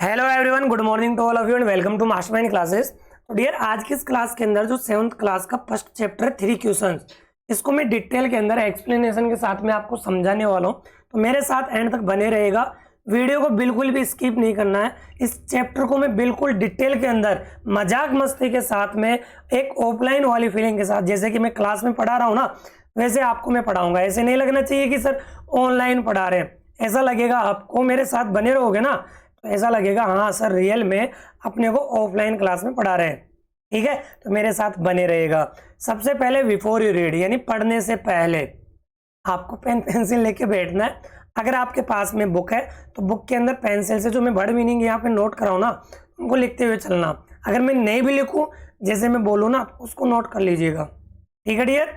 Hello everyone, good morning to all of you and welcome to Mastermind classes. तो dear, आज की इस class के अंदर जो 7th क्लास का फर्स्ट चैप्टर है 3 क्वेश्चंस, इसको मैं डिटेल के अंदर एक्सप्लेनेशन के साथ में आपको समझाने वाला हूँ। तो मेरे साथ एंड तक बने रहेगा, वीडियो को बिल्कुल भी स्किप नहीं करना है। इस चैप्टर को मैं बिल्कुल डिटेल के अंदर मजाक मस्ती के साथ में एक ऑफलाइन वाली फीलिंग के साथ, जैसे कि मैं क्लास में पढ़ा रहा हूँ ना, वैसे आपको मैं पढ़ाऊंगा। ऐसे नहीं लगना चाहिए कि सर ऑनलाइन पढ़ा रहे हैं, ऐसा लगेगा आपको। मेरे साथ बने रहोगे ना तो ऐसा लगेगा हाँ सर रियल में अपने को ऑफलाइन क्लास में पढ़ा रहे हैं। ठीक है, तो मेरे साथ बने रहेगा। सबसे पहले बिफोर यू रीड, यानी पढ़ने से पहले आपको पेन पेंसिल लेके बैठना है। अगर आपके पास में बुक है तो बुक के अंदर पेंसिल से जो मैं वर्ड मीनिंग यहाँ पे नोट कराऊँ ना, उनको लिखते हुए चलना। अगर मैं नहीं भी लिखूँ, जैसे मैं बोलूँ ना, उसको नोट कर लीजिएगा। ठीक है डियर,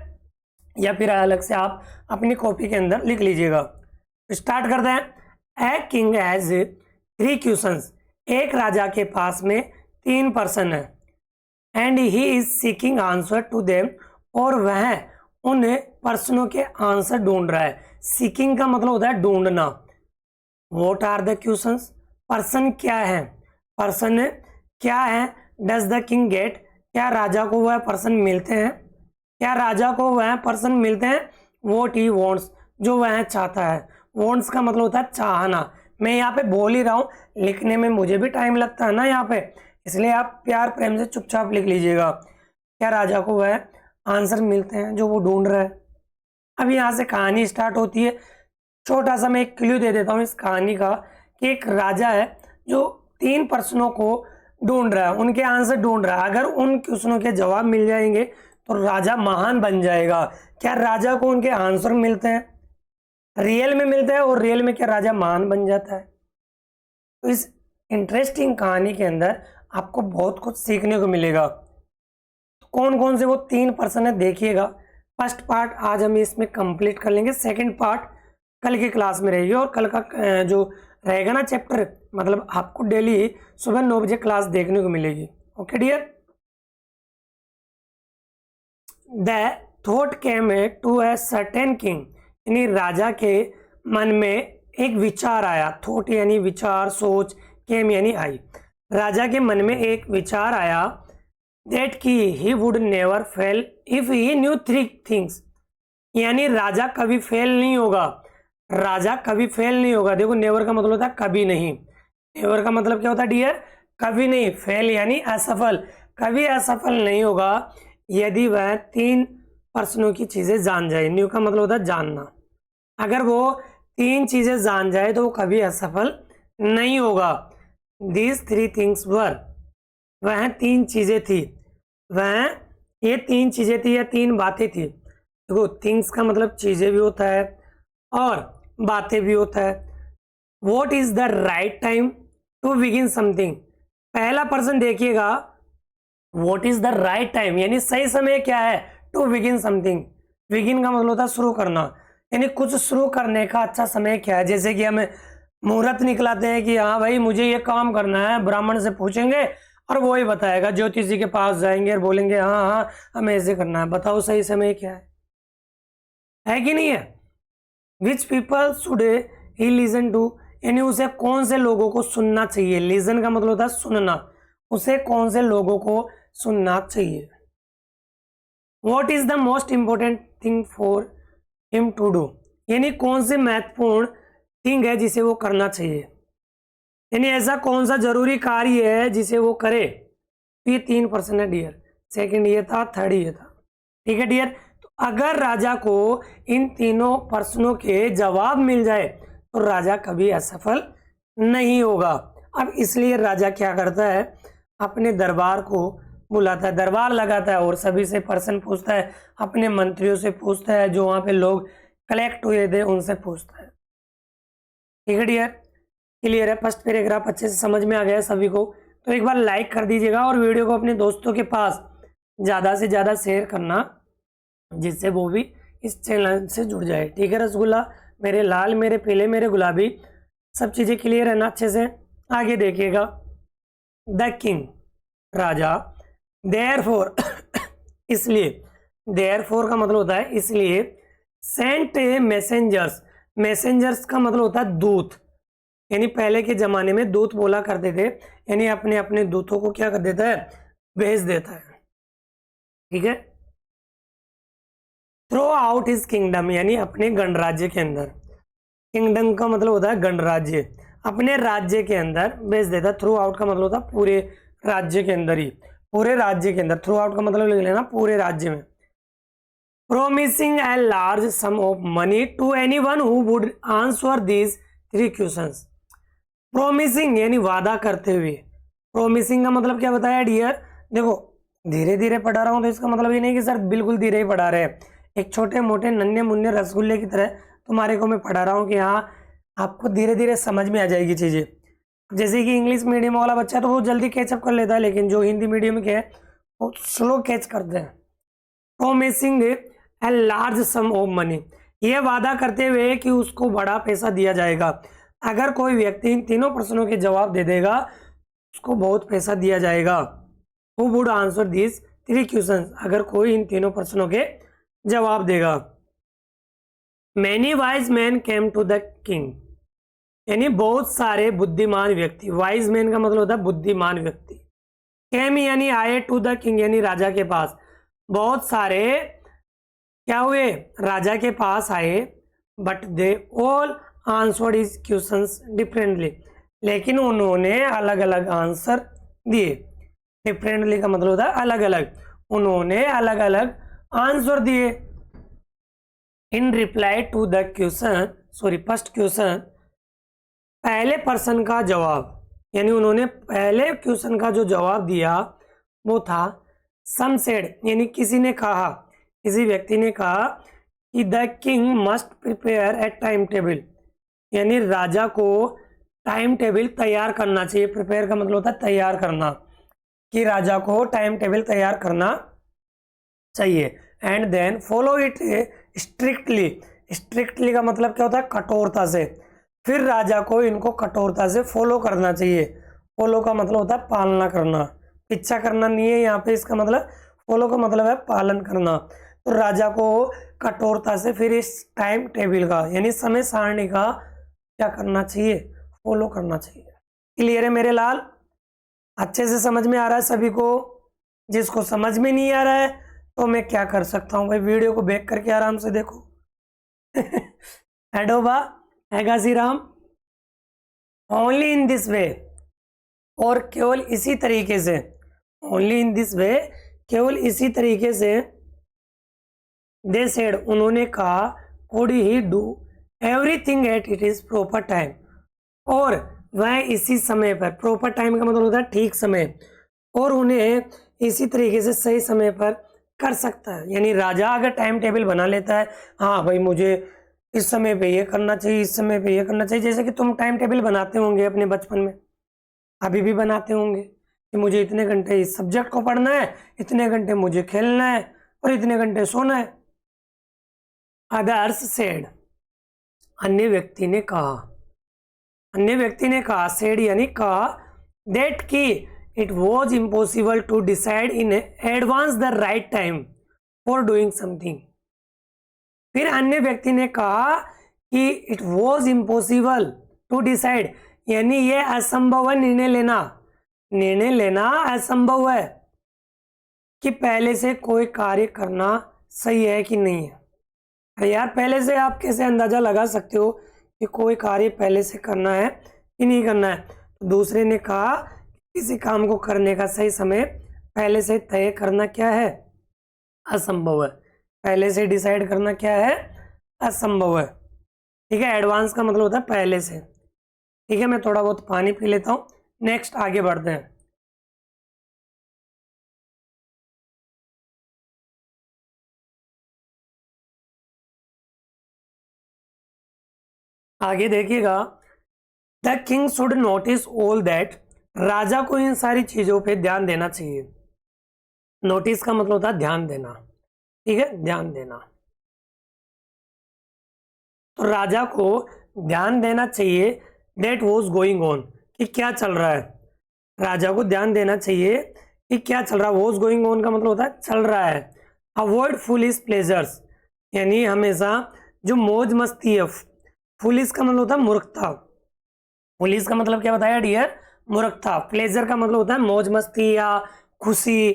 या फिर अलग से आप अपनी कॉपी के अंदर लिख लीजिएगा। स्टार्ट करते हैं। ए किंग हैज 3 क्वेश्चंस, एक राजा के पास में 3 प्रश्न है। And he is seeking answer to them, और वह उन प्रश्नों के आंसर ढूंढ रहा है। सीकिंग का मतलब होता है ढूंढना। व्हाट आर द क्वेश्चंस, प्रश्न क्या है, प्रश्न क्या है। डज द किंग गेट, क्या राजा को वह प्रश्न मिलते हैं, क्या राजा को वह प्रश्न मिलते हैं। व्हाट ही वांट्स, जो वह चाहता है। वांट्स का मतलब होता है चाहना। मैं यहाँ पे बोल ही रहा हूँ, लिखने में मुझे भी टाइम लगता है ना यहाँ पे, इसलिए आप प्यार प्रेम से चुपचाप लिख लीजिएगा। क्या राजा को वह आंसर मिलते हैं जो वो ढूंढ रहा है। अब यहाँ से कहानी स्टार्ट होती है। छोटा सा मैं एक क्लू दे देता हूँ इस कहानी का, कि एक राजा है जो 3 प्रश्नों को ढूंढ रहा है, उनके आंसर ढूंढ रहा है। अगर उन क्वेश्चनों के जवाब मिल जाएंगे तो राजा महान बन जाएगा। क्या राजा को उनके आंसर मिलते हैं, रियल में मिलता है, और रियल में क्या राजा महान बन जाता है। तो इस इंटरेस्टिंग कहानी के अंदर आपको बहुत कुछ सीखने को मिलेगा। तो कौन कौन से वो 3 पर्सन है देखिएगा। फर्स्ट पार्ट आज हम इसमें कंप्लीट कर लेंगे, सेकंड पार्ट कल की क्लास में रहेगी। और कल का जो रहेगा ना चैप्टर, मतलब आपको डेली सुबह 9 बजे क्लास देखने को मिलेगी। Okay dear. The thought came to a certain king, यानी राजा के मन में एक विचार आया। थॉट यानी विचार, सोच, केम यानी आई। राजा के मन में एक विचार आया, दैट की he would never fail if he new 3 things, यानी राजा कभी फेल नहीं होगा। राजा कभी फेल नहीं होगा। देखो, नेवर का मतलब होता है कभी नहीं। नेवर का मतलब क्या होता है डियर, कभी नहीं। फेल यानी असफल, कभी असफल नहीं होगा यदि वह 3 प्रश्नों की चीजें जान जाए। न्यू का मतलब होता है जानना। अगर वो 3 चीजें जान जाए तो वो कभी असफल नहीं होगा। दीज 3 थिंग्स वर, वह 3 चीजें थी। वह ये 3 चीजें थी या 3 बातें थी। देखो, थिंग्स का मतलब चीजें भी होता है और बातें भी होता है। What is the right time to begin something, पहला पर्सन देखिएगा। What is the right time यानी सही समय क्या है, टू बिगिन समथिंग। बिगिन का मतलब होता है शुरू करना, यानी कुछ शुरू करने का अच्छा समय क्या है। जैसे कि हमें मुहूर्त निकलाते हैं कि हाँ भाई मुझे ये काम करना है, ब्राह्मण से पूछेंगे और वो ही बताएगा। ज्योतिषी के पास जाएंगे और बोलेंगे हाँ हाँ हमें ऐसे करना है, बताओ सही समय क्या है कि नहीं है। Which people should he listen to, यानी उसे कौन से लोगों को सुनना चाहिए। लिसन का मतलब होता है सुनना, उसे कौन से लोगों को सुनना चाहिए। What is the most important thing for him to do, यानी कौन सी महत्वपूर्ण थिंग है जिसे वो करना चाहिए, यानी ऐसा कौन सा जरूरी कार्य है जिसे वो करे। तो ये 3 पर्सन है डियर, सेकंड ये था, थर्ड ये था। ठीक है डियर। तो अगर राजा को इन तीनों प्रश्नों के जवाब मिल जाए तो राजा कभी असफल नहीं होगा। अब इसलिए राजा क्या करता है, अपने दरबार को बुलाता है, दरबार लगाता है और सभी से प्रश्न पूछता है, अपने मंत्रियों से पूछता है, जो वहां पे लोग कलेक्ट हुए थे उनसे पूछता है। ठीक है डियर, क्लियर है। फर्स्ट पैराग्राफ अच्छे से समझ में आ गया सभी को। तो एक बार लाइक कर दीजिएगा और वीडियो को अपने दोस्तों के पास ज़्यादा से ज़्यादा शेयर करना, जिससे वो भी इस चैनल से जुड़ जाए। ठीक है रसगुल्ला, मेरे लाल, मेरे पीले, मेरे गुलाबी, सब चीज़ें क्लियर है ना अच्छे से। आगे देखिएगा। द किंग, राजा, देयरफॉर इसलिए, देयरफॉर का मतलब होता है इसलिए, सेंट मैसेंजर्स, मैसेंजर्स का मतलब होता है दूत। यानी पहले के जमाने में दूत बोला करते थे, यानी अपने अपने दूतों को क्या कर देता है, भेज देता है। ठीक है। थ्रो आउट हिज किंगडम, यानी अपने गणराज्य के अंदर। किंगडम का मतलब होता है गणराज्य, अपने राज्य के अंदर भेज देता। थ्रू आउट का मतलब होता है पूरे राज्य के अंदर ही, पूरे राज्य के अंदर। थ्रू आउट का मतलब लिख लेना पूरे राज्य में। Promising a large sum of money to anyone who would answer these 3 questions. Promising यानी वादा करते हुए। प्रोमिसिंग का मतलब क्या बताया डियर, देखो धीरे धीरे पढ़ा रहा हूं तो इसका मतलब ये नहीं कि सर बिल्कुल धीरे ही पढ़ा रहे हैं। एक छोटे मोटे नन्हे मुन्ने रसगुल्ले की तरह तुम्हारे को मैं पढ़ा रहा हूँ कि हाँ आपको धीरे धीरे समझ में आ जाएगी चीजें। जैसे कि इंग्लिश मीडियम वाला बच्चा तो वो जल्दी कैचअप कर लेता है, लेकिन जो हिंदी मीडियम के है वो स्लो कैच करते हैं। Promising a large sum of money, ये वादा करते हुए कि उसको बड़ा पैसा दिया जाएगा। अगर कोई व्यक्ति इन तीनों प्रश्नों के जवाब दे देगा उसको बहुत पैसा दिया जाएगा। Who would answer these 3 questions, अगर कोई इन तीनों प्रश्नों के जवाब देगा। Many wise men came to the king, यानी बहुत सारे बुद्धिमान व्यक्ति। वाइज मैन का मतलब होता है बुद्धिमान व्यक्ति। केम यानी आए, टू द किंग यानी राजा के पास। बहुत सारे क्या हुए, राजा के पास आए। But they all answered his questions differently, लेकिन उन्होंने अलग अलग आंसर दिए। डिफरेंटली का मतलब होता है अलग अलग, उन्होंने अलग अलग आंसर दिए। In reply to the question, sorry first question, पहले पर्सन का जवाब, यानी उन्होंने पहले क्वेश्चन का जो जवाब दिया वो था सम सेड, यानी किसी ने कहा, किसी व्यक्ति ने कहा कि the king must prepare a time table, यानी राजा को टाइम टेबल तैयार करना चाहिए। प्रिपेयर का मतलब होता है तैयार करना, कि राजा को टाइम टेबल तैयार करना चाहिए। And then follow it strictly, strictly का मतलब क्या होता है कठोरता से। फिर राजा को इनको कठोरता से फॉलो करना चाहिए। फॉलो का मतलब होता है पालना करना, पीछा करना नहीं है यहाँ पे, इसका मतलब फॉलो का मतलब है पालन करना। तो राजा को कठोरता से फिर इस टाइम टेबल का यानी समय सारणी का क्या करना चाहिए, फॉलो करना चाहिए। क्लियर है मेरे लाल, अच्छे से समझ में आ रहा है सभी को? जिसको समझ में नहीं आ रहा है तो मैं क्या कर सकता हूँ भाई, वीडियो को बैक करके आराम से देखो। एडोबा हैगा सी राम, ओनली इन दिस वे, और केवल इसी तरीके से, ओनली इन दिस वे केवल इसी तरीके से, दे सेड उन्होंने कहा, could he do everything at it is proper time, और वह इसी समय पर, प्रॉपर टाइम का मतलब होता है ठीक समय, और उन्हें इसी तरीके से सही समय पर कर सकता है। यानी राजा अगर टाइम टेबल बना लेता है, हाँ भाई मुझे इस समय पे ये करना चाहिए, इस समय पे ये करना चाहिए, जैसे कि तुम टाइम टेबल बनाते होंगे अपने बचपन में, अभी भी बनाते होंगे कि मुझे इतने घंटे इस सब्जेक्ट को पढ़ना है, इतने घंटे मुझे खेलना है और इतने घंटे सोना है। अदर्स सेड, अन्य व्यक्ति ने कहा, अन्य व्यक्ति ने कहा, सेड यानी कहा, दैट की it was impossible to decide in advance the right time for doing something. फिर अन्य व्यक्ति ने कहा कि it was impossible to decide, यानी यह असंभव है निर्णय लेना, निर्णय लेना असंभव है कि पहले से कोई कार्य करना सही है कि नहीं है। अरे यार पहले से आप कैसे अंदाजा लगा सकते हो कि कोई कार्य पहले से करना है कि नहीं करना है? तो दूसरे ने कहा किसी काम को करने का सही समय पहले से तय करना क्या है, असंभव है। पहले से डिसाइड करना क्या है, असंभव है। ठीक है, एडवांस का मतलब होता है पहले से। ठीक है, मैं थोड़ा बहुत पानी पी लेता हूँ, नेक्स्ट आगे बढ़ते हैं। आगे देखिएगा, the king should notice all that, राजा को इन सारी चीजों पे ध्यान देना चाहिए। नोटिस का मतलब होता है ध्यान देना, ठीक है, ध्यान देना। तो राजा को ध्यान देना चाहिए दैट वॉज गोइंग ऑन, कि क्या चल रहा है। राजा को ध्यान देना चाहिए कि क्या चल रहा है। वॉज गोइंग ऑन का मतलब होता है चल रहा है। अवॉइड फुलिश प्लेजर्स, यानी हमेशा जो मौज मस्ती है, फुलिश का मतलब होता है मूर्खता, पुलिस का मतलब क्या बताया डियर, मूर्खता। प्लेजर का मतलब होता है मौज मस्ती या खुशी।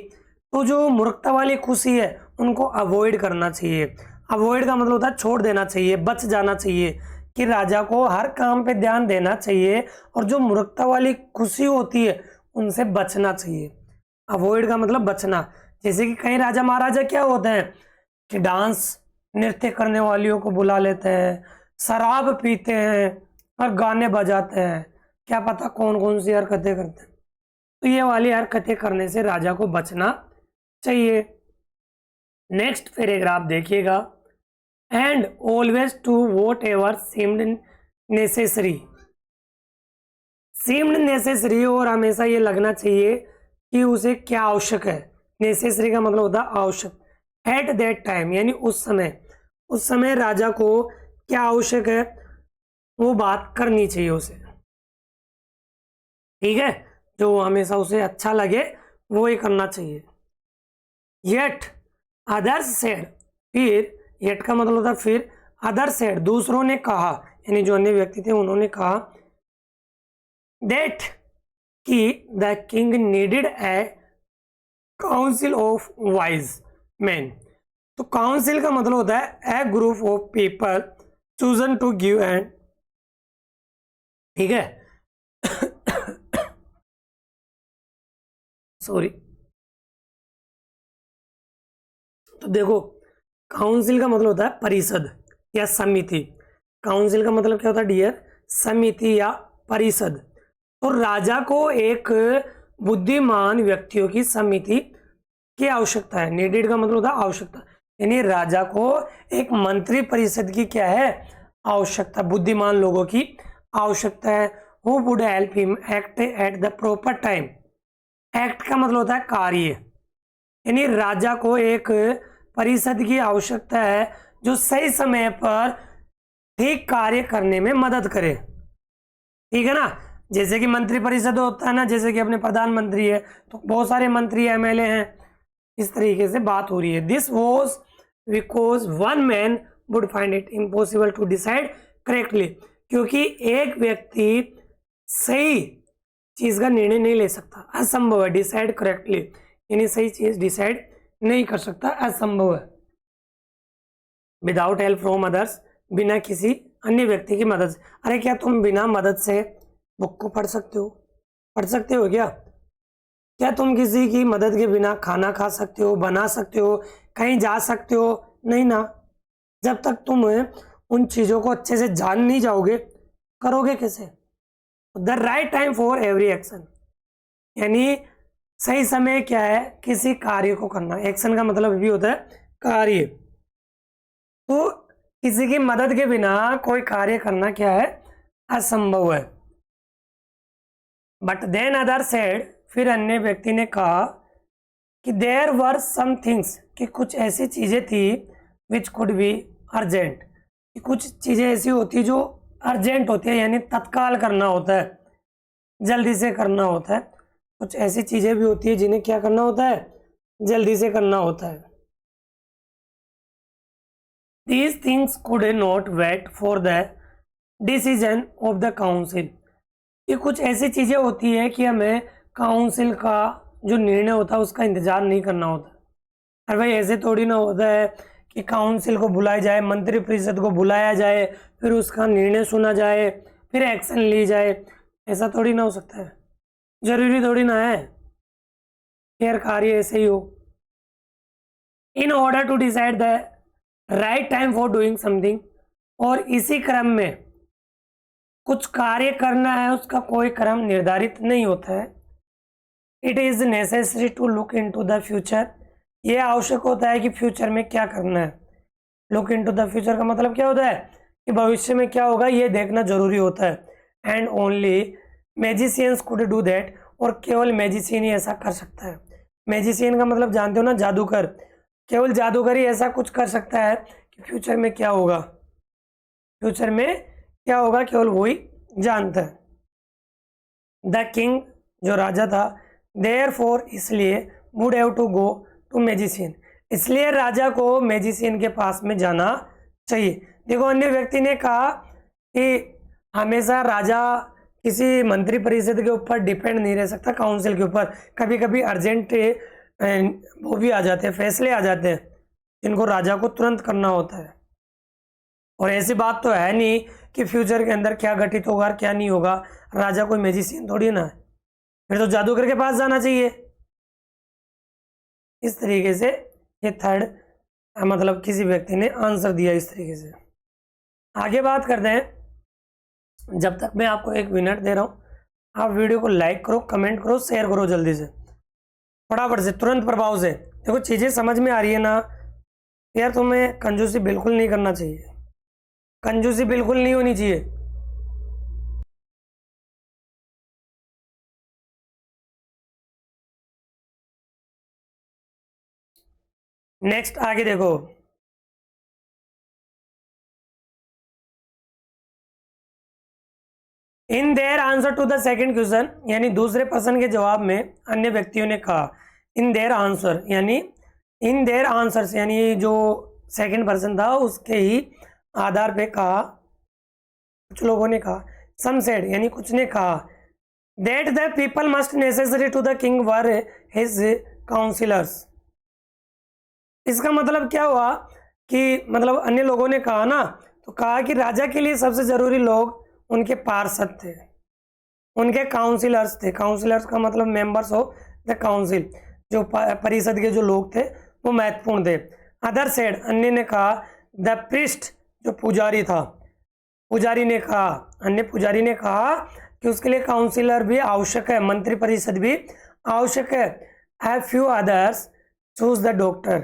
तो जो मूर्खता वाली खुशी है उनको अवॉइड करना चाहिए। अवॉइड का मतलब होता है छोड़ देना चाहिए, बच जाना चाहिए, कि राजा को हर काम पे ध्यान देना चाहिए और जो मूर्खता वाली खुशी होती है उनसे बचना चाहिए। अवॉइड का मतलब बचना। जैसे कि कई राजा महाराजा क्या होते हैं कि डांस नृत्य करने वालियों को बुला लेते हैं, शराब पीते हैं और गाने बजाते हैं, क्या पता कौन कौन सी हरकतें करते हैं। तो ये वाली हरकतें करने से राजा को बचना चाहिए। नेक्स्ट पैराग्राफ देखिएगा, and always to whatever seemed necessary. Seemed necessary, और हमेशा ये लगना चाहिए कि उसे क्या आवश्यक है। नेसेसरी का मतलब होता है आवश्यक। एट दैट टाइम यानी उस समय राजा को क्या आवश्यक है वो बात करनी चाहिए उसे, ठीक है, जो हमेशा उसे अच्छा लगे वो ही करना चाहिए। येट अदर्स सेड, फिर येट का मतलब होता है फिर, अदर सेड दूसरों ने कहा, यानी जो अन्य व्यक्ति थे उन्होंने कहा, दैट कि the king needed a council of wise man. तो काउंसिल का मतलब होता है a group of people chosen to give and, ठीक है, सॉरी। तो देखो काउंसिल का मतलब होता है परिषद या समिति। काउंसिल का मतलब क्या होता है डियर, समिति या परिषद। तो राजा को एक बुद्धिमान व्यक्तियों की समिति की आवश्यकता है। नीडेड का मतलब होता है आवश्यकता, यानी राजा को एक मंत्री परिषद की क्या है, आवश्यकता, बुद्धिमान लोगों की आवश्यकता है। Who would help him act at the proper time. Act का मतलब होता है कार्य, यानी राजा को एक परिषद की आवश्यकता है जो सही समय पर ठीक कार्य करने में मदद करे, ठीक है ना। जैसे कि मंत्री परिषद होता है ना, जैसे कि अपने प्रधानमंत्री है तो बहुत सारे मंत्री एमएलए हैं, इस तरीके से बात हो रही है। This was because one man would find it impossible to decide correctly, क्योंकि एक व्यक्ति सही चीज का निर्णय नहीं ले सकता, असंभव है। डिसाइड करेक्टली यानी सही चीज डिसाइड नहीं कर सकता, असंभव है। विदाउट हेल्प फ्रॉम अदर्स, बिना किसी अन्य व्यक्ति की मदद से। अरे क्या तुम बिना मदद से बुक को पढ़ सकते हो? पढ़ सकते हो क्या? क्या तुम किसी की मदद के बिना खाना खा सकते हो, बना सकते हो, कहीं जा सकते हो? नहीं ना। जब तक तुम उन चीजों को अच्छे से जान नहीं जाओगे, करोगे कैसे? The right time for every action, यानी सही समय क्या है किसी कार्य को करना। एक्शन का मतलब भी होता है कार्य। तो किसी की मदद के बिना कोई कार्य करना क्या है, असंभव है। बट देन अदर सेड, फिर अन्य व्यक्ति ने कहा कि देयर वर सम थिंग्स, कि कुछ ऐसी चीजें थी, विच कुड बी अर्जेंट, कि कुछ चीजें ऐसी होती जो अर्जेंट होती है, यानी तत्काल करना होता है, जल्दी से करना होता है। कुछ ऐसी चीजें भी होती है जिन्हें क्या करना होता है, जल्दी से करना होता है। These things could not wait for the decision of the council, ये कुछ ऐसी चीजें होती है कि हमें काउंसिल का जो निर्णय होता है उसका इंतजार नहीं करना होता। अरे भाई ऐसे थोड़ी ना होता है कि काउंसिल को बुलाया जाए, मंत्री परिषद को बुलाया जाए, फिर उसका निर्णय सुना जाए, फिर एक्शन ली जाए, ऐसा थोड़ी ना हो सकता है। जरूरी थोड़ी ना है खैर कार्य ऐसे ही हो। In order to decide the right time for doing something, और इसी क्रम में कुछ कार्य करना है उसका कोई क्रम निर्धारित नहीं होता है। It is necessary to look into the future, यह आवश्यक होता है कि फ्यूचर में क्या करना है। लुक इनटू द फ्यूचर का मतलब क्या होता है कि भविष्य में क्या होगा ये देखना जरूरी होता है। And only magicians could do that, और केवल मैजिशियन ही ऐसा कर सकता है। मैजिशियन का मतलब जानते हो ना, जादूगर। केवल जादूगर ही ऐसा कुछ कर सकता है कि फ्यूचर में क्या होगा, फ्यूचर में क्या होगा केवल वो ही जानता है। द किंग, जो राजा था, देयरफॉर, इसलिए, would have to go to magician, इसलिए राजा को मैजिशियन के पास में जाना चाहिए। देखो अन्य व्यक्ति ने कहा कि हमेशा राजा किसी मंत्री परिषद के ऊपर डिपेंड नहीं रह सकता, काउंसिल के ऊपर। कभी कभी अर्जेंट वो भी आ जाते हैं, फैसले आ जाते हैं जिनको राजा को तुरंत करना होता है। और ऐसी बात तो है नहीं कि फ्यूचर के अंदर क्या घटित होगा और क्या नहीं होगा। राजा कोई मैजिशियन थोड़ी ना है, फिर तो जादूगर के पास जाना चाहिए। इस तरीके से ये थर्ड मतलब किसी व्यक्ति ने आंसर दिया इस तरीके से। आगे बात करते हैं। जब तक मैं आपको 1 मिनट दे रहा हूँ, आप वीडियो को लाइक करो, कमेंट करो, शेयर करो जल्दी से, फटाफट से, तुरंत प्रभाव से। देखो चीज़ें समझ में आ रही है ना यार, तुम्हें कंजूसी बिल्कुल नहीं करना चाहिए, कंजूसी बिल्कुल नहीं होनी चाहिए। नेक्स्ट आगे देखो, in their answer to the second question, यानी दूसरे प्रश्न के जवाब में अन्य व्यक्तियों ने कहा। इन देयर आंसर यानी इन देयर आंसर्स, यानी जो सेकंड पर्सन था उसके ही आधार पे कहा, कुछ लोगों ने कहा। सम सेड यानी कुछ ने कहा that the people must necessary to the king were his councillors. इसका मतलब क्या हुआ कि मतलब अन्य लोगों ने कहा ना, तो कहा कि राजा के लिए सबसे जरूरी लोग उनके पार्षद थे, उनके काउंसिलर्स थे। काउंसिलर्स का मतलब मेंबर्स ऑफ द काउंसिल, जो परिषद के जो लोग थे वो महत्वपूर्ण थे। अदर सेड अन्य ने कहा द प्रिस्ट जो पुजारी था, पुजारी ने कहा, अन्य पुजारी ने कहा कि उसके लिए काउंसिलर भी आवश्यक है, मंत्री परिषद भी आवश्यक है। Have few others choose the doctor.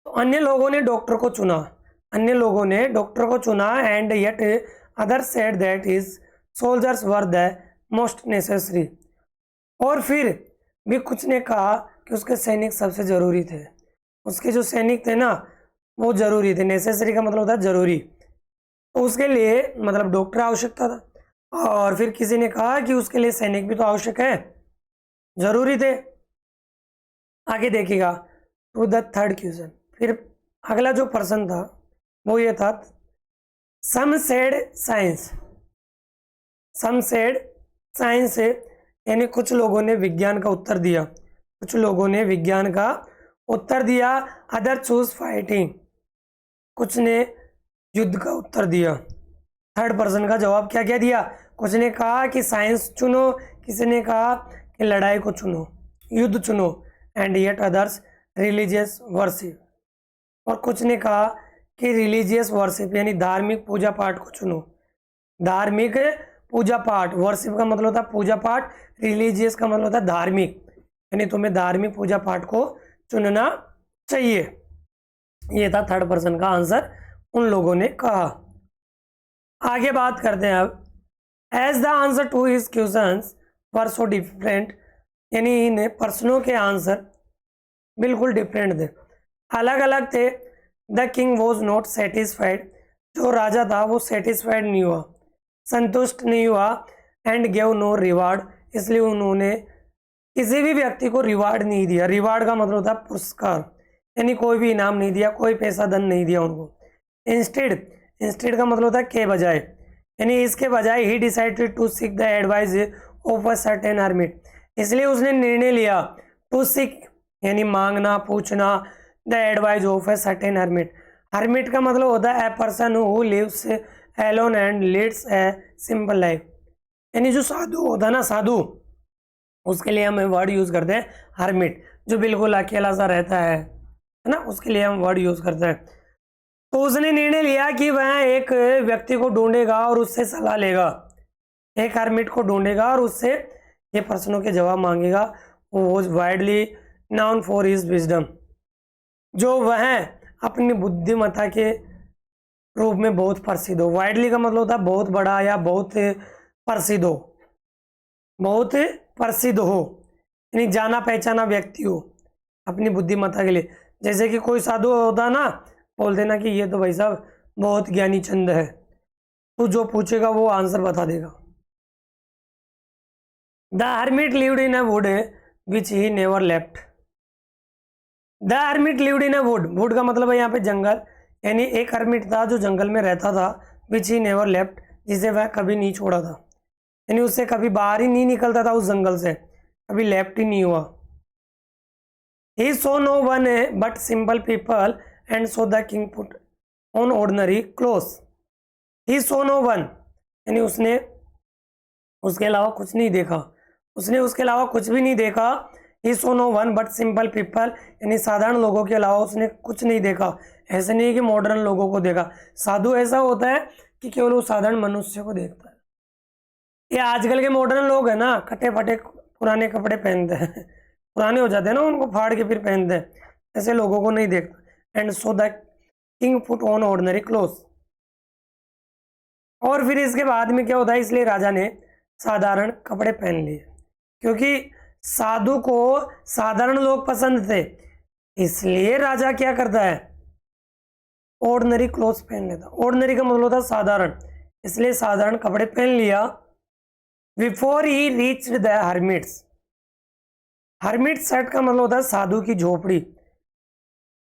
तो अन्य लोगों ने डॉक्टर को चुना, अन्य लोगों ने डॉक्टर को चुना। And yet other said that his soldiers were the most necessary. और फिर भी कुछ ने कहा कि उसके सैनिक सबसे जरूरी थे, उसके जो सैनिक थे ना वो जरूरी थे। नेसेसरी का मतलब होता है जरूरी, तो उसके लिए मतलब डॉक्टर आवश्यकता था। और फिर किसी ने कहा कि उसके लिए सैनिक भी तो आवश्यक है, जरूरी थे। आगे देखिएगा टू द थर्ड क्वेश्चन। फिर अगला जो प्रश्न था वो ये था, सम सेड साइंस। सम सेड साइंस यानी कुछ लोगों ने विज्ञान का उत्तर दिया, कुछ लोगों ने विज्ञान का उत्तर दिया। अदर चूज फाइटिंग, कुछ ने युद्ध का उत्तर दिया। थर्ड पर्सन का जवाब क्या क्या दिया? कुछ ने कहा कि साइंस चुनो, किसी ने कहा कि लड़ाई को चुनो, युद्ध चुनो। And yet others religious worship, और कुछ ने कहा कि रिलीजियस वर्शिप यानी धार्मिक पूजा पाठ को चुनो। धार्मिक पूजा पाठ, वर्शिप का मतलब होता है पूजा पाठ, रिलीजियस का मतलब होता है धार्मिक, यानी तुम्हें धार्मिक पूजा पाठ को चुनना चाहिए। ये था थर्ड पर्सन का आंसर, उन लोगों ने कहा। आगे बात करते हैं अब। As the answer to his questions were so different, यानी इन प्रश्नों के आंसर बिल्कुल डिफरेंट थे, अलग अलग थे। The king was not satisfied, जो राजा था वो सेटिस्फाइड नहीं हुआ, संतुष्ट नहीं हुआ। एंड गेव नो रिवार्ड, इसलिए उन्होंने किसी भी व्यक्ति को रिवार्ड नहीं दिया। रिवार्ड का मतलब होता है पुरस्कार, यानी कोई भी इनाम नहीं दिया, कोई पैसा धन नहीं दिया उनको। इंस्टेड, इंस्टेड का मतलब होता है के बजाय, यानी इसके बजाय he decided to seek the advice of a certain hermit, इसलिए उसने निर्णय लिया टू सीक यानी मांगना, पूछना, the advice of a certain hermit. Hermit का मतलब होता है a person who lives alone and leads a simple life, यानी जो साधु होता है ना, साधु, उसके लिए हम वर्ड यूज करते हैं हर्मिट, जो बिल्कुल अकेला सा रहता है ना, उसके लिए हम वर्ड यूज करते हैं। तो उसने निर्णय लिया कि वह एक व्यक्ति को ढूंढेगा और उससे सलाह लेगा, एक हर्मिट को ढूंढेगा और उससे ये प्रश्नों के जवाब मांगेगा। वो widely noun for his wisdom, जो वह अपनी बुद्धिमत्ता के रूप में बहुत प्रसिद्ध हो। वाइडली का मतलब होता है बहुत बड़ा या बहुत प्रसिद्ध हो, बहुत प्रसिद्ध हो, यानी जाना पहचाना व्यक्ति हो अपनी बुद्धिमत्ता के लिए। जैसे कि कोई साधु होता ना, बोल देना कि ये तो भाई साहब बहुत ज्ञानी चंद है, तो जो पूछेगा वो आंसर बता देगा। The hermit lived in a would which he never left. The hermit lived in a would, would का मतलब है यहाँ पे जंगल, यानी एक हर्मिट था जो जंगल में रहता था, विच ही नेवर लेफ्ट, जिसे वह कभी नहीं छोड़ा था, यानी उससे कभी बाहर ही नहीं निकलता था उस जंगल से, कभी लेफ्ट ही नहीं हुआ। He saw no one but simple people and so the king put on ordinary clothes. He saw no one, यानी उसने उसके अलावा कुछ नहीं देखा, उसने उसके अलावा कुछ भी नहीं देखा। He saw no one but simple people, यानी साधारण लोगों के अलावा उसने कुछ नहीं देखा। ऐसे नहीं कि मॉडर्न लोगों को देखा, साधु ऐसा होता है कि केवल वो साधारण मनुष्य को देखता है। ये आजकल के मॉडर्न लोग हैं ना, कटे फटे पुराने कपड़े पहनते हैं, पुराने हो जाते हैं ना, उनको फाड़ के फिर पहनते हैं, ऐसे लोगों को नहीं देखता। And so the king put on ordinary clothes, और फिर इसके बाद में क्या होता है, इसलिए राजा ने साधारण कपड़े पहन लिए, क्योंकि साधु को साधारण लोग पसंद थे, इसलिए राजा क्या करता है, ऑर्डिनरी क्लोथ्स पहन लेता। ऑर्डिनरी का मतलब होता है साधारण, इसलिए साधारण कपड़े पहन लिया। Before he reached the hermits, hermit set का मतलब होता है साधु की झोपड़ी,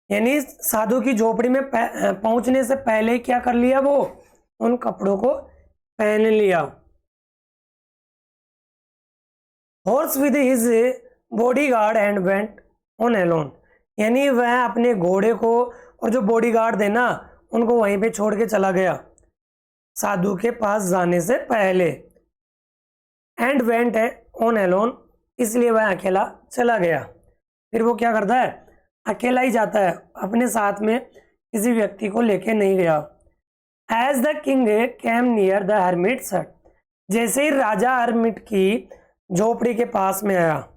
यानी साधु की झोपड़ी में पहुंचने से पहले क्या कर लिया, वो उन कपड़ों को पहन लिया। Horse with his bodyguard and went on alone, यानी वह अपने घोड़े को और जो बॉडीगार्ड थे ना उनको वहीं पे छोड़ के चला गया साधु के पास जाने से पहले। एंड वेंट ऑन अलोन, इसलिए वह अकेला चला गया। फिर वो क्या करता है, अकेला ही जाता है, अपने साथ में किसी व्यक्ति को लेके नहीं गया। As the king came near the hermit's hut, जैसे ही राजा हर्मिट की झोपड़ी के पास में आया,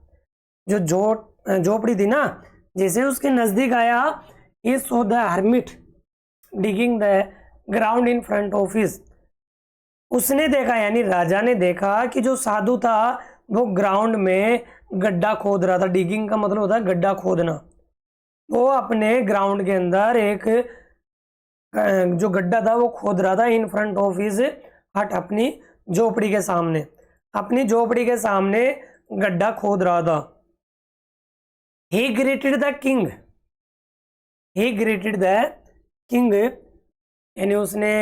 जो झोपड़ी थी ना, जैसे उसके नजदीक आया, he saw the hermit digging the ground in front of his, उसने देखा यानी राजा ने देखा कि जो साधु था वो ग्राउंड में गड्ढा खोद रहा था। डिगिंग का मतलब होता है गड्ढा खोदना। वो अपने ग्राउंड के अंदर एक जो गड्ढा था वो खोद रहा था इन फ्रंट ऑफ हिज हट, अपनी झोपड़ी के सामने, अपनी झोपड़ी के सामने गड्ढा खोद रहा था। ही greeted the king, he greeted the king, यानी उसने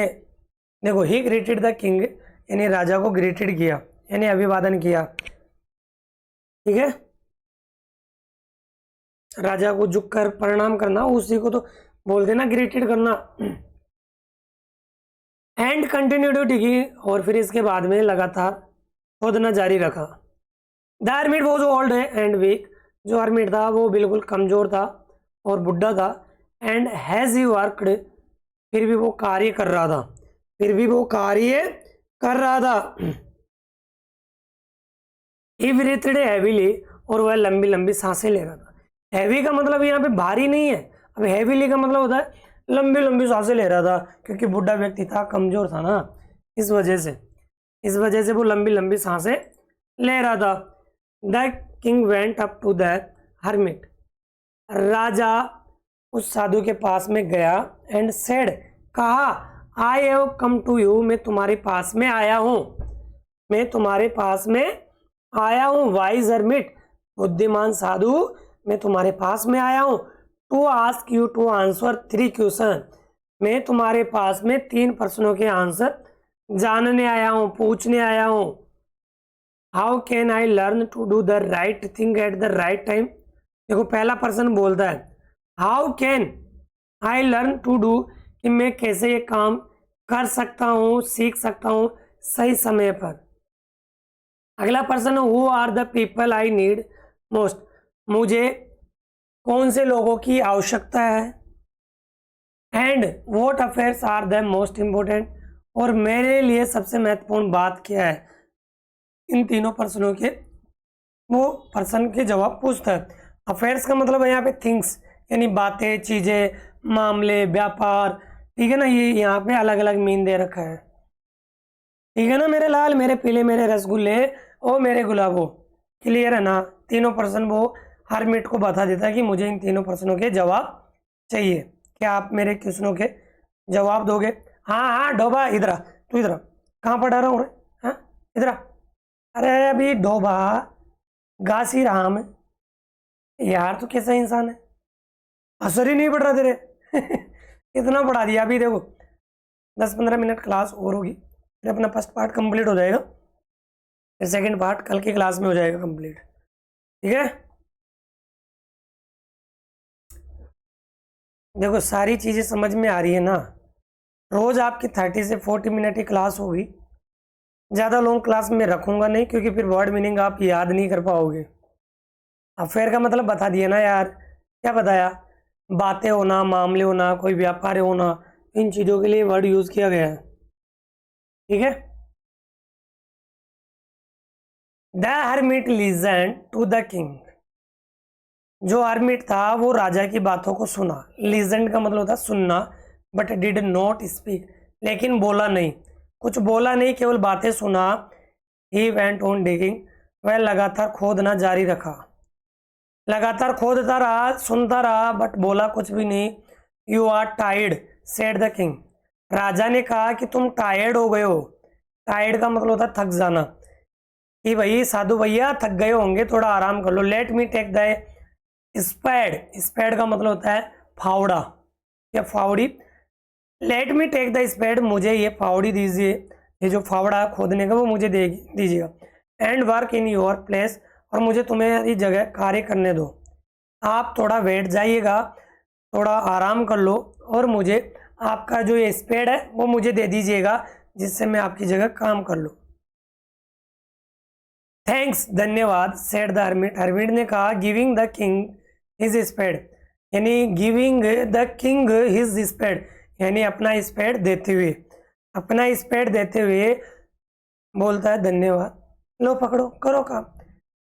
देखो, ही ग्रीटेड द किंग यानी राजा को ग्रीटेड किया, यानी अभिवादन किया, ठीक है, राजा को झुककर प्रणाम करना, उसी को तो बोलते ना ग्रीटेड करना। एंड कंटिन्यू टू डिगिंग, और फिर इसके बाद में लगातार खोदना जारी रखा। The hermit was old and weak, जो हर्मिट था वो बिल्कुल कमजोर था और बुढ़ा था। एंड हैज ही वर्कड, फिर भी वो कार्य कर रहा था, फिर भी वो कार्य कर रहा था। ही ब्रीथड हैवीली, और वह लंबी लंबी सांसें ले रहा था। हैवी का मतलब यहाँ पे भारी नहीं है, अब हैवीली का मतलब होता है लंबी लंबी सांसें ले रहा था, क्योंकि बुढ़ा व्यक्ति था, कमजोर था ना, इस वजह से वो लंबी लंबी सांसें ले रहा था। The king went up to the hermit, राजा उस साधु के पास में गया। एंड सेड, कहा, I have come to you, मैं तुम्हारे पास में आया हूँ, मैं तुम्हारे पास में आया हूँ। वाइज हर्मिट, बुद्धिमान साधु, मैं तुम्हारे पास में आया हूँ। To ask you to answer 3 question, मैं तुम्हारे पास में 3 प्रश्नों के आंसर जानने आया हूँ, पूछने आया हूँ। How can I learn to do the right thing at the right time, देखो पहला पर्सन बोलता है how can I learn to do, कि मैं कैसे ये काम कर सकता हूँ, सीख सकता हूँ सही समय पर। अगला person, who are the people I need most, मुझे कौन से लोगों की आवश्यकता है। And what affairs are the most important, और मेरे लिए सबसे महत्वपूर्ण बात क्या है। इन तीनों प्रश्नों के वो पर्सन के जवाब पूछता है। अफेयर्स का मतलब है यहाँ पे थिंग्स, यानी बातें, चीजें, मामले, व्यापार, ठीक है ना, ये यहाँ पे अलग अलग मीन दे रखा है, ठीक है ना मेरे लाल, मेरे पीले, मेरे रसगुल्ले, ओ मेरे गुलाबो, क्लियर है ना। तीनों पर्सन वो हर्मिट को बता देता है कि मुझे इन तीनों प्रश्नों के जवाब चाहिए, क्या आप मेरे क्वेश्चनों के जवाब दोगे। हाँ हाँ डोबा, इधर आ, तू इधर आ, कहाँ पढ़ा रहा हूँ, हाँ इधर आ, अरे अभी डोबा घासी राम, यार तू कैसा इंसान है, असर ही नहीं पड़ रहा तेरे। इतना पढ़ा दिया, अभी देखो 10-15 मिनट क्लास और होगी, फिर अपना फर्स्ट पार्ट कंप्लीट हो जाएगा, फिर सेकंड पार्ट कल की क्लास में हो जाएगा कंप्लीट। ठीक है, देखो सारी चीज़ें समझ में आ रही है ना। रोज़ आपकी 30 से 40 मिनट की क्लास होगी, ज़्यादा लॉन्ग क्लास में रखूँगा नहीं, क्योंकि फिर वर्ड मीनिंग आप याद नहीं कर पाओगे। अफेयर का मतलब बता दिया ना यार, क्या बताया, बातें होना, मामले होना, कोई व्यापार होना, इन चीज़ों के लिए वर्ड यूज़ किया गया है। ठीक है, the hermit listen to the king, जो हरमिट था वो राजा की बातों को सुना। लिसन का मतलब होता है सुनना, बट डिड नॉट स्पीक, लेकिन बोला नहीं, कुछ बोला नहीं, केवल बातें सुना। ही वेंट ऑन डिगिंग, वह लगातार खोदना जारी रखा, लगातार खोदता रहा, सुनता रहा, बट बोला कुछ भी नहीं। You are tired said the king, राजा ने कहा कि तुम टायर्ड हो गए हो। टायर्ड का मतलब होता है थक जाना, कि भाई साधु भैया थक गए होंगे, थोड़ा आराम कर लो। लेट मी टेक द स्पैड, स्पैड का मतलब होता है फावड़ा या फावड़ी। लेट मी टेक द स्पैड, मुझे ये फावड़ी दीजिए, ये जो फावड़ा खोदने का वो मुझे दे दीजिएगा। And work in your place, और मुझे तुम्हारी जगह कार्य करने दो। आप थोड़ा बैठ जाइएगा, थोड़ा आराम कर लो, और मुझे आपका जो ये स्पेड है वो मुझे दे दीजिएगा, जिससे मैं आपकी जगह काम कर लूँ। थैंक्स, धन्यवाद, सेड द हरमिट, हरमिट ने कहा। Giving the king his spade, यानी giving the king his spade, यानी अपना स्पेड देते हुए, अपना स्पेड देते हुए बोलता है धन्यवाद, लो पकड़ो करो काम।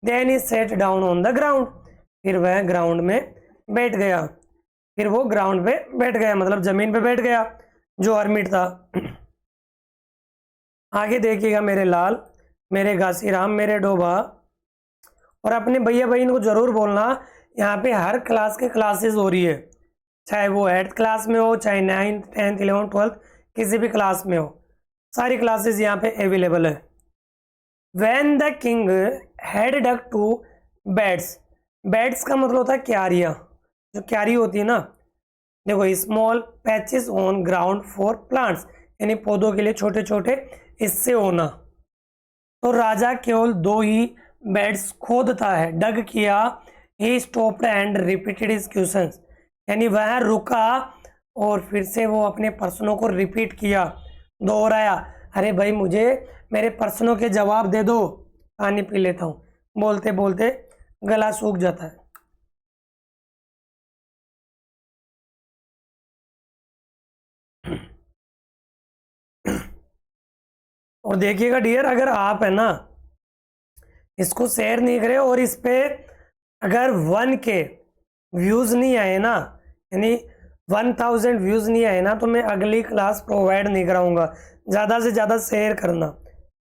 Then he sat down on the ground, फिर वह ग्राउंड में बैठ गया, फिर वो ग्राउंड पे बैठ गया, मतलब जमीन पे बैठ गया जो हरमिट था। आगे देखिएगा मेरे लाल, मेरे घासीराम, मेरे डोबा, और अपने भैया बहन को जरूर बोलना, यहाँ पे हर क्लास के क्लासेस हो रही है, चाहे वो 8th क्लास में हो, चाहे 9th 10th 11th 12th किसी भी क्लास में हो, सारी क्लासेस यहाँ पे अवेलेबल है। When the king had dug 2 beds, beds का मतलब होता है क्यारियाँ, जो क्यारी होती है ना, देखो small patches on ground for plants, यानी पौधों के लिए छोटे छोटे हिस्से होना। तो राजा केवल 2 ही बेड्स खोदता है, डग किया। He stopped and repeated his questions, यानी वह रुका और फिर से वो अपने प्रश्नों को रिपीट किया, दोहराया। अरे भाई मुझे मेरे प्रश्नों के जवाब दे दो, पानी पी लेता हूँ, बोलते बोलते गला सूख जाता है। और देखिएगा डियर, अगर आप है ना इसको शेयर नहीं करे और इस पे अगर 1K व्यूज नहीं आए ना, यानी 1000 व्यूज नहीं आए ना, तो मैं अगली क्लास प्रोवाइड नहीं कराऊंगा। ज़्यादा से ज़्यादा शेयर करना।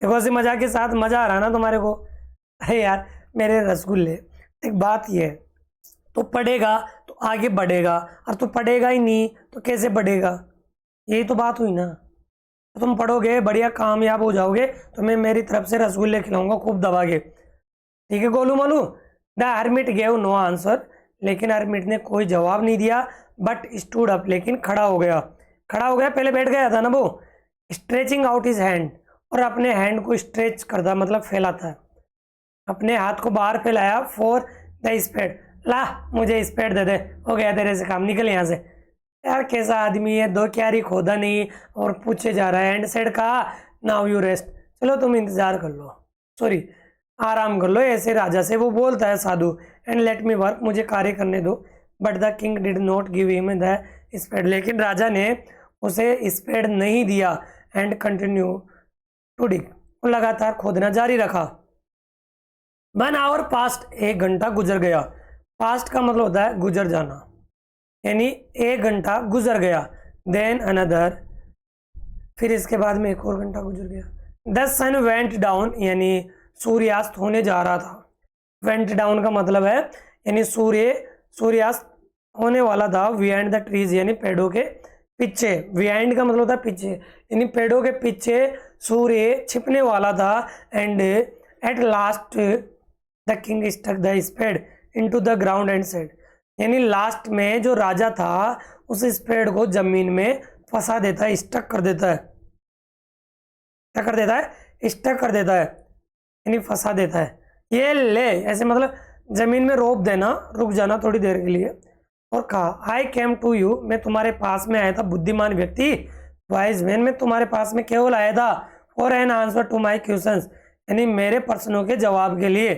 देखो ऐसे मजा के साथ मज़ा आ रहा है ना तुम्हारे को। अरे यार मेरे रसगुल्ले, एक बात ये है, तो पढ़ेगा तो आगे बढ़ेगा, और तो पढ़ेगा ही नहीं तो कैसे बढ़ेगा, यही तो बात हुई ना। तो तुम पढ़ोगे, बढ़िया कामयाब हो जाओगे, तो मैं मेरी तरफ से रसगुल्ले खिलाऊंगा खूब दबा के। ठीक है Golu Molu. The hermit gave no answer, लेकिन हरमिट ने कोई जवाब नहीं दिया। बट स्टूड अप, लेकिन खड़ा हो गया। खड़ा हो गया, पहले बैठ गया था ना वो। स्ट्रेचिंग आउट हिज हैंड, और अपने हैंड को स्ट्रेच करता, मतलब फैलाता है, अपने हाथ को बाहर फैलाया। फॉर द स्पेड, ला मुझे स्पेड दे दे, हो गया तेरे से काम, निकल यहाँ से। यार कैसा आदमी है, 2 क्यारी खोदा नहीं और पूछे जा रहा है। एंड सेड कहा नाउ यू रेस्ट, चलो तुम इंतजार कर लो, सॉरी आराम कर लो, ऐसे राजा से वो बोलता है साधु। एंड लेट मी वर्क, मुझे कार्य करने दो। But the king did not give him the spade, लेकिन राजा ने उसे स्पेड नहीं दिया। एंड कंटिन्यू टू डिग, लगातार खोदना जारी रखा। 1 आवर पास्ट, 1 घंटा गुजर गया। पास्ट का मतलब होता है गुजर जाना, यानी 1 घंटा गुजर गया। देन अनदर, फिर इसके बाद में 1 और घंटा गुजर गया। द सन वेंट डाउन, यानी सूर्यास्त होने जा रहा था। वेंट डाउन का मतलब है यानी सूर्यास्त होने वाला था। बिहाइंड द ट्रीज, यानी पेड़ों के पीछे। बिहाइंड का मतलब होता है पीछे, यानी पेड़ों के पीछे सूर्य छिपने वाला था। And at last the king stuck the spade into the ground and said, यानी लास्ट में जो राजा था उस स्पेड को जमीन में फंसा देता है, स्टक कर देता है। क्या कर देता है, स्टक कर देता है, यानी फंसा देता है। ये ले ऐसे मतलब जमीन में रोप देना, रुक जाना थोड़ी देर के लिए। और कहा आई केम टू यू, मैं तुम्हारे पास में आया था बुद्धिमान व्यक्ति, वाइज मैन, मैं तुम्हारे पास में केवल आया था for an answer to my questions, यानी मेरे प्रश्नों के जवाब के लिए,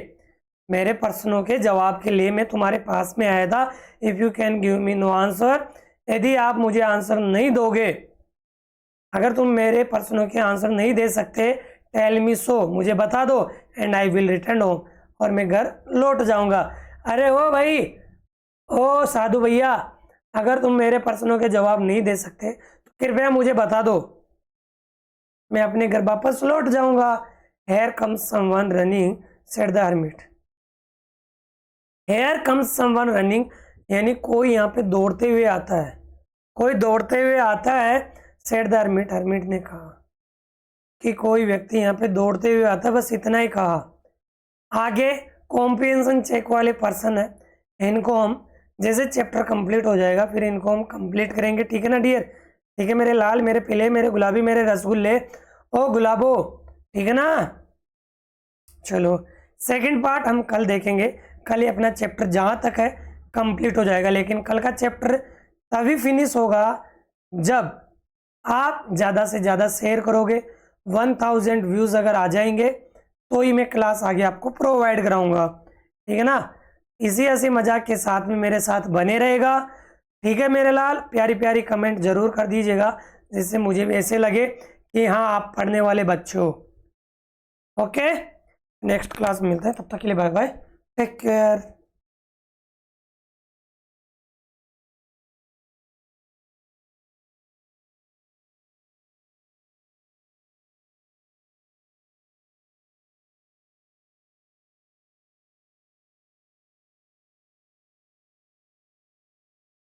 मेरे प्रश्नों के जवाब के लिए मैं तुम्हारे पास में आया था। If you can give me know answer, यदि आप मुझे आंसर नहीं दोगे, अगर तुम मेरे प्रश्नों के आंसर नहीं दे सकते, टेल मी सो, मुझे बता दो, and I will return home, और मैं घर लौट जाऊंगा। अरे ओ भाई, ओ साधु भैया, अगर तुम मेरे प्रश्नों के जवाब नहीं दे सकते तो कृपया मुझे बता दो, मैं अपने घर वापस लौट जाऊंगा। Here comes someone running, said the hermit. Here comes someone running, यानी कोई यहाँ पे दौड़ते हुए आता है, कोई दौड़ते हुए आता है। सेड द हर्मिट, हर्मिट ने कहा कि कोई व्यक्ति यहाँ पे दौड़ते हुए आता है, बस इतना ही कहा। आगे कॉम्प्रिहेंशन चेक वाले पर्सन है, इनको हम जैसे चैप्टर कंप्लीट हो जाएगा फिर इनको हम कंप्लीट करेंगे, ठीक है ना डियर। ठीक है मेरे लाल, मेरे पीले, मेरे गुलाबी, मेरे रसगुल्ले, ओ गुलाबो, ठीक है ना। चलो सेकंड पार्ट हम कल देखेंगे, कल ही अपना चैप्टर जहाँ तक है कंप्लीट हो जाएगा, लेकिन कल का चैप्टर तभी फिनिश होगा जब आप ज़्यादा से ज़्यादा शेयर करोगे। 1000 व्यूज़ अगर आ जाएंगे तो ही मैं क्लास आगे आपको प्रोवाइड कराऊंगा, ठीक है ना। इसी ऐसे मजाक के साथ में मेरे साथ बने रहेगा, ठीक है मेरे लाल। प्यारी प्यारी कमेंट जरूर कर दीजिएगा, जिससे मुझे भी ऐसे लगे कि हाँ आप पढ़ने वाले बच्चे हो। ओके, नेक्स्ट क्लास में मिलते हैं, तब तक के लिए बाय बाय, टेक केयर।